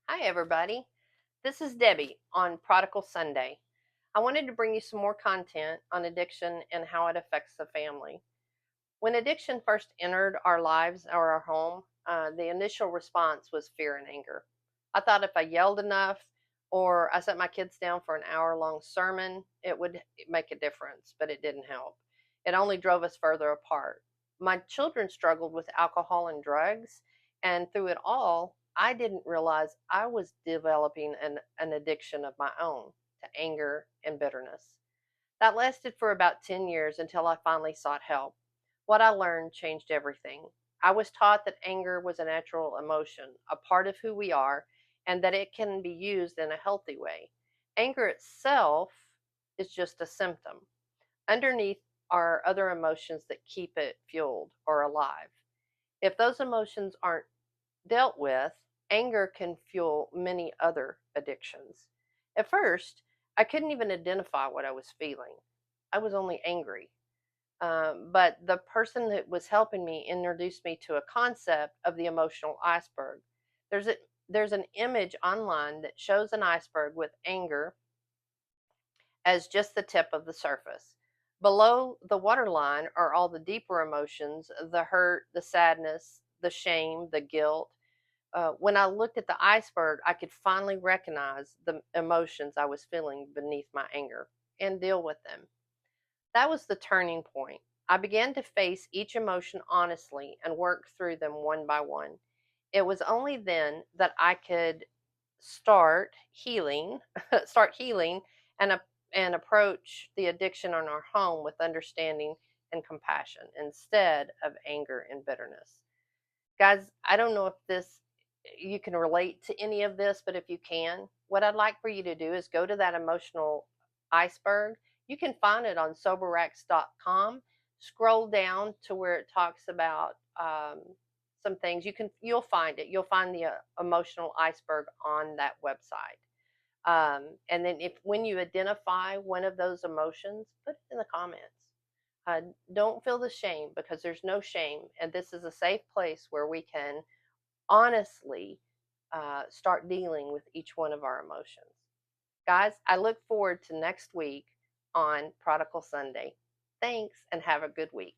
Hi, everybody. This is Debbie on Prodigal Sunday. I wanted to bring you some more content on addiction and how it affects the family. When addiction first entered our lives or our home, the initial response was fear and anger. I thought if I yelled enough or I set my kids down for an hour-long sermon, it would make a difference, but it didn't help. It only drove us further apart. My children struggled with alcohol and drugs, and through it all, I didn't realize I was developing an addiction of my own to anger and bitterness. That lasted for about 10 years until I finally sought help. What I learned changed everything. I was taught that anger was a natural emotion, a part of who we are, and that it can be used in a healthy way. Anger itself is just a symptom. Underneath are other emotions that keep it fueled or alive. If those emotions aren't dealt with, anger can fuel many other addictions. At first, I couldn't even identify what I was feeling. I was only angry. But the person that was helping me introduced me to a concept of the emotional iceberg. There's a there's an image online that shows an iceberg with anger as just the tip of the surface. Below the waterline are all the deeper emotions, the hurt, the sadness, the shame, the guilt. When I looked at the iceberg, I could finally recognize the emotions I was feeling beneath my anger and deal with them. That was the turning point. I began to face each emotion honestly and work through them one by one. It was only then that I could start healing, start healing, and and approach the addiction in our home with understanding and compassion instead of anger and bitterness. Guys, I don't know if this you can relate to any of this, but if you can, what I'd like for you to do is go to that emotional iceberg. You can find it on soberx.com. Scroll down to where it talks about some things. You'll find it. You'll find the emotional iceberg on that website. And then if when you identify one of those emotions, put it in the comments. Uh, don't feel the shame because there's no shame, and this is a safe place where we can honestly start dealing with each one of our emotions. Guys, I look forward to next week on Prodigal Sunday. Thanks and have a good week.